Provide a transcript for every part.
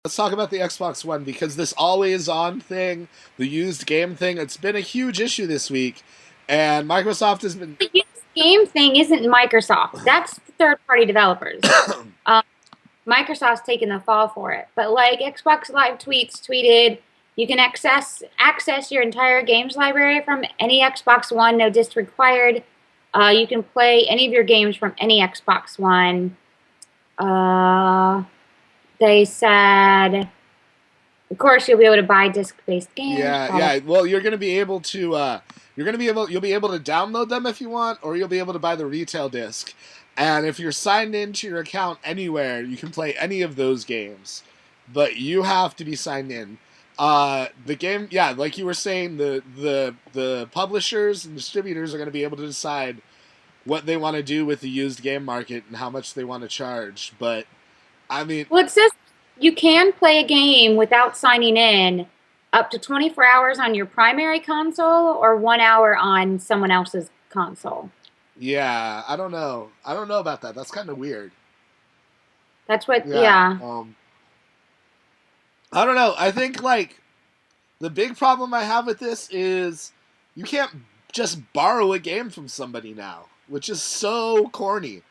Let's talk about the Xbox One because this always on thing, the used game thing, it's been a huge issue this week. And Microsoft has been. The used game thing isn't Microsoft. That's third-party developers. Um, Microsoft's taking the fall for it. But like Xbox Live tweeted, you can access your entire games library from any Xbox One, no disc required. You can play any of your games from any Xbox One. They said, of course, you'll be able to buy disc-based games. Yeah, yeah. Well, you're going to be able to. You'll be able to download them if you want, or you'll be able to buy the retail disc. And if you're signed into your account anywhere, you can play any of those games, but you have to be signed in. The game, yeah, like you were saying, the publishers and distributors are going to be able to decide what they want to do with the used game market and how much they want to charge. But I mean, Well, it says you can play a game without signing in up to 24 hours on your primary console or 1 hour on someone else's console. yeah, I don't know. I don't know about that. That's kind of weird. That's what, Yeah. yeah. I don't know. I think like the big problem I have with this is you can't just borrow a game from somebody now, which is so corny.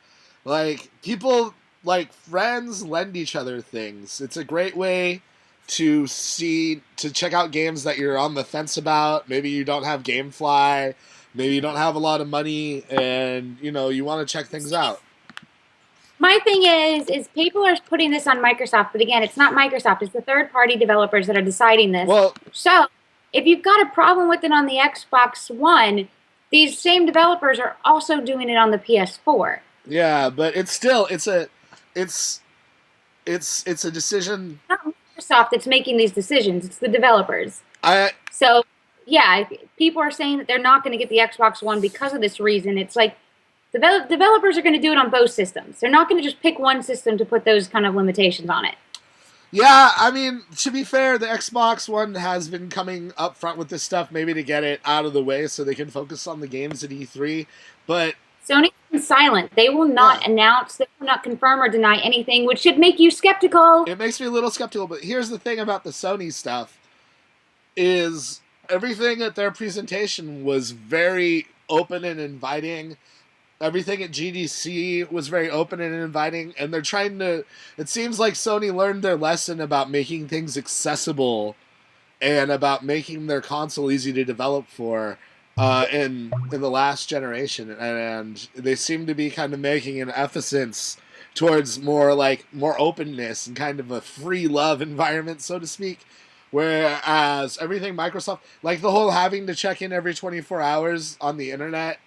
Like people like friends lend each other things. It's a great way to check out games that you're on the fence about. Maybe you don't have GameFly, maybe you don't have a lot of money and you want to check things out. My thing is people are putting this on Microsoft, but again, it's not Microsoft. It's the third-party developers that are deciding this. Well, so if you've got a problem with it on the Xbox One, these same developers are also doing it on the PS4. yeah, but it's still it's it's a decision. It's not Microsoft that's making these decisions. It's the developers. I So, yeah, people are saying that they're not going to get the Xbox One because of this reason. It's like developers are going to do it on both systems. They're not going to just pick one system to put those kind of limitations on it. Yeah, I mean, to be fair, the Xbox One has been coming up front with this stuff, maybe to get it out of the way so they can focus on the games at E3. But Sony's been silent. They will not announce, they will not confirm or deny anything, which should make you skeptical. it makes me a little skeptical. But here's the thing about the Sony stuff is everything at their presentation was very open and inviting. Everything at GDC was very open and inviting, and they're trying to. It seems like Sony learned their lesson about making things accessible and about making their console easy to develop for in the last generation, and they seem to be kind of making an emphasis towards more openness and kind of a free love environment, so to speak. Whereas everything Microsoft, like the whole having to check in every 24 hours on the internet,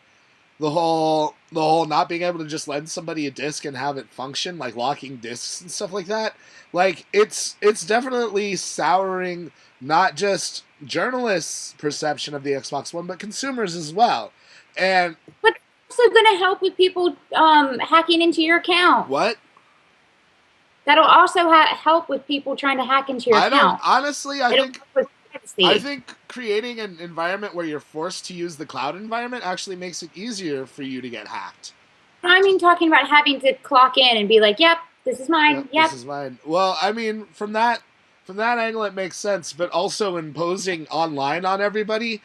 the whole not being able to just lend somebody a disc and have it function, like locking discs and stuff like that, like it's definitely souring not just journalists' perception of the Xbox One, but consumers as well. And But it's also going to help with people hacking into your account. what That'll also help with people trying to hack into your I don't account. honestly, It'll help with privacy. I think creating an environment where you're forced to use the cloud environment actually makes it easier for you to get hacked. I mean, talking about having to clock in and be like, yep, this is mine. Yep. This is mine. Well, I mean, from that angle, it makes sense. But also imposing online on everybody,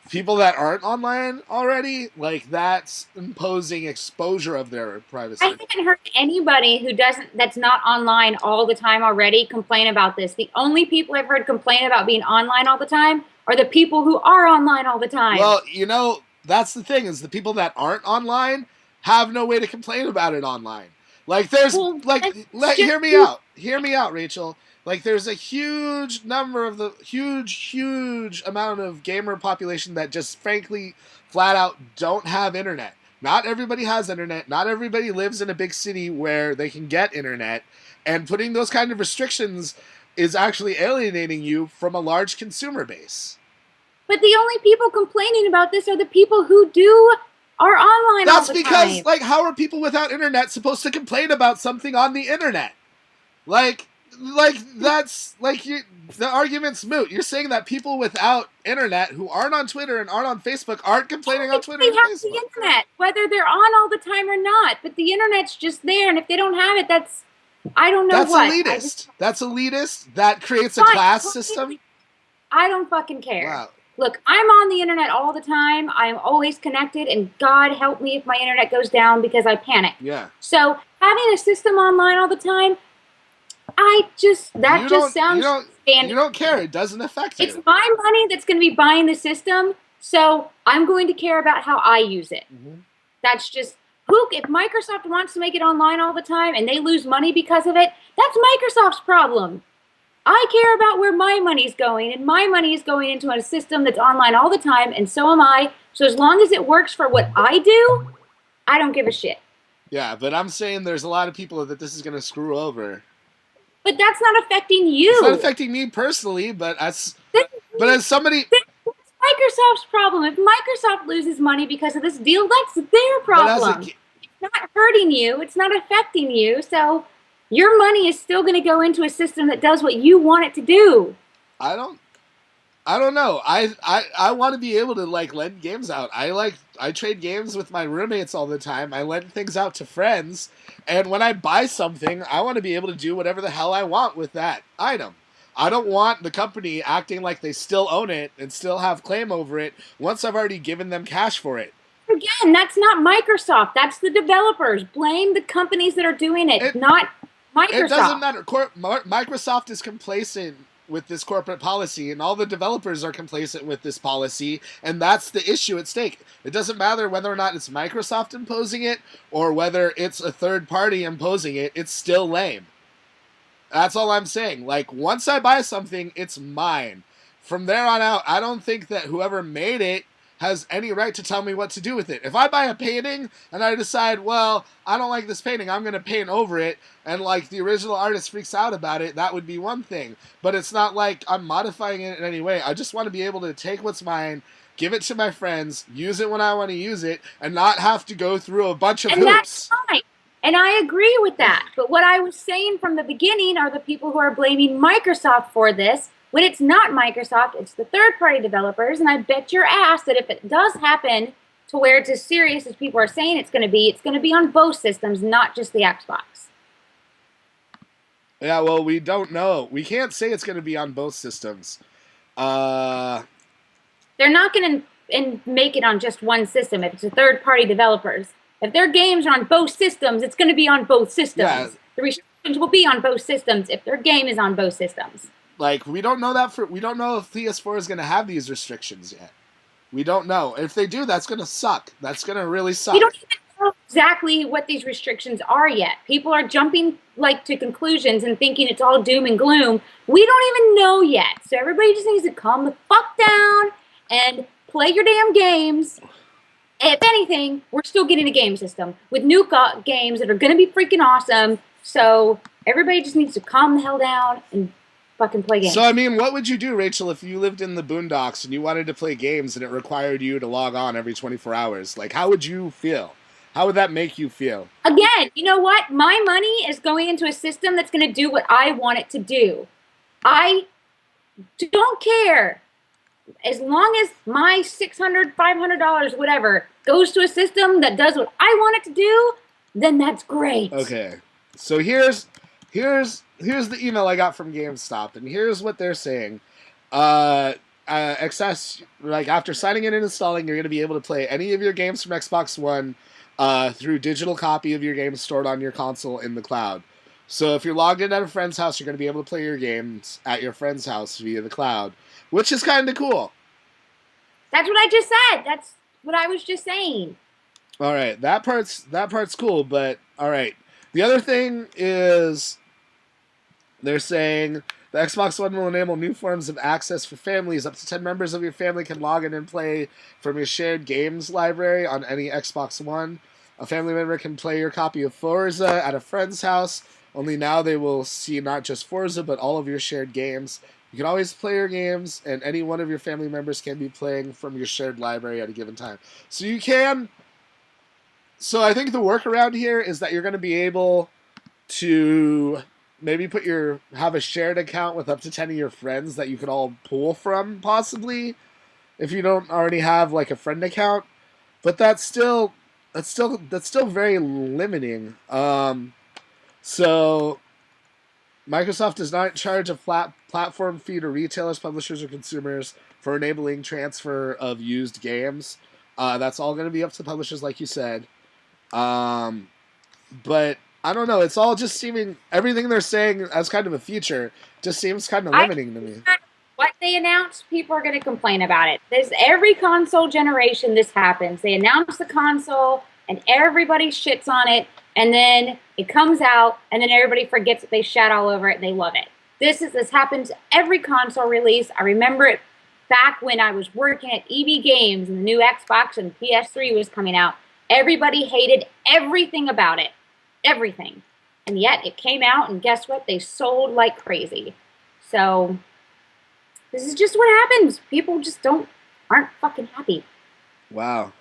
people that aren't online already, like that's imposing exposure of their privacy. I haven't heard anybody that's not online all the time already complain about this. The only people I've heard complain about being online all the time are the people who are online all the time. Well, that's the thing is the people that aren't online have no way to complain about it online. Like there's Well, hear me out. Hear me out, Rachel. Like there's a huge number of the huge amount of gamer population that just frankly flat out don't have internet. Not everybody has internet. Not everybody lives in a big city where they can get internet. And putting those kind of restrictions is actually alienating you from a large consumer base. But the only people complaining about this are the people who are online all That's the because, time. like, how are people without internet supposed to complain about something on the internet? That's like the argument's moot. You're saying that people without internet who aren't on Twitter and aren't on Facebook aren't complaining on Twitter They and have Facebook. the internet, whether they're on all the time or not. But the internet's just there, and if they don't have it, that's I don't know That's what. elitist. That's elitist. That creates a Fine, class totally. system. I don't fucking care. Wow. Look, I'm on the internet all the time. I'm always connected, and God help me if my internet goes down because I panic. Yeah. So having a system online all the time, that just sounds you don't care. It doesn't affect It's you. my money that's going to be buying the system, so I'm going to care about how I use it. Mm-hmm. That's just if Microsoft wants to make it online all the time and they lose money because of it, that's Microsoft's problem. I care about where my money's going, and my money is going into a system that's online all the time, and so am I. So as long as it works for what I do, I don't give a shit. Yeah, but I'm saying there's a lot of people that this is going to screw over. But that's not affecting you. It's not affecting me personally, but as somebody... That's Microsoft's problem. If Microsoft loses money because of this deal, that's their problem. It's not hurting you. It's not affecting you. So your money is still going to go into a system that does what you want it to do. I don't know. I want to be able to like lend games out. I trade games with my roommates all the time. I lend things out to friends, and when I buy something, I want to be able to do whatever the hell I want with that item. I don't want the company acting like they still own it and still have claim over it once I've already given them cash for it. Again, that's not Microsoft. That's the developers. Blame the companies that are doing it not Microsoft. It doesn't matter. Microsoft is complacent with this corporate policy, and all the developers are complacent with this policy, and that's the issue at stake. It doesn't matter whether or not it's Microsoft imposing it or whether it's a third party imposing it. It's still lame. That's all I'm saying. Like, once I buy something, it's mine. From there on out, I don't think that whoever made it has any right to tell me what to do with it. If I buy a painting and I decide, well, I don't like this painting, I'm going to paint over it, and like the original artist freaks out about it, that would be one thing. But it's not like I'm modifying it in any way. I just want to be able to take what's mine, give it to my friends, use it when I want to use it, and not have to go through a bunch of hoops. That's fine. And I agree with that. But what I was saying from the beginning are the people who are blaming Microsoft for this, when it's not Microsoft, it's the third-party developers. And I bet your ass that if it does happen to where it's as serious as people are saying it's going to be on both systems, not just the Xbox. Yeah, well, we don't know. We can't say it's going to be on both systems. They're not going to make it on just one system if it's a third-party developers. If their games are on both systems, it's going to be on both systems. Yeah. The restrictions will be on both systems if their game is on both systems. Like, we don't know we don't know if PS4 is going to have these restrictions yet. We don't know. If they do, that's going to suck. That's going to really suck. We don't even know exactly what these restrictions are yet. People are jumping to conclusions and thinking it's all doom and gloom. We don't even know yet. So everybody just needs to calm the fuck down and play your damn games. If anything, we're still getting a game system with new games that are going to be freaking awesome. So everybody just needs to calm the hell down and fucking play games. So, I mean, what would you do, Rachel, if you lived in the boondocks and you wanted to play games and it required you to log on every 24 hours? Like, how would you feel? How would that make you feel? Again, you know what? My money is going into a system that's going to do what I want it to do. I don't care. As long as my $600, $500, whatever, goes to a system that does what I want it to do, then that's great. Okay. So here's the email I got from GameStop, and here's what they're saying. Access, after signing in and installing, you're going to be able to play any of your games from Xbox One through digital copy of your games stored on your console in the cloud. So if you're logged in at a friend's house, you're going to be able to play your games at your friend's house via the cloud, which is kind of cool. That's what I just said. That's what I was just saying. All right, that part's cool, but all right. The other thing is they're saying the Xbox One will enable new forms of access for families. Up to 10 members of your family can log in and play from your shared games library on any Xbox One. A family member can play your copy of Forza at a friend's house. Only now they will see not just Forza, but all of your shared games. You can always play your games, and any one of your family members can be playing from your shared library at a given time. So you can... So I think the workaround here is that you're going to be able to maybe have a shared account with up to 10 of your friends that you can all pull from, possibly, if you don't already have a friend account. But that's still very limiting. So Microsoft does not charge a flat platform fee to retailers, publishers, or consumers for enabling transfer of used games. That's all going to be up to publishers, like you said. But I don't know. It's all just seeming everything they're saying as kind of a future just seems kind of limiting to me. What they announce, people are going to complain about it. There's every console generation this happens. They announce the console and everybody shits on it, and then it comes out and then everybody forgets it. They shat all over it and they love it. This happens every console release. I remember it back when I was working at EB Games and the new Xbox and PS3 was coming out. Everybody hated everything about it. Everything. And yet it came out and guess what? They sold like crazy. So this is just what happens. People just aren't fucking happy. Wow.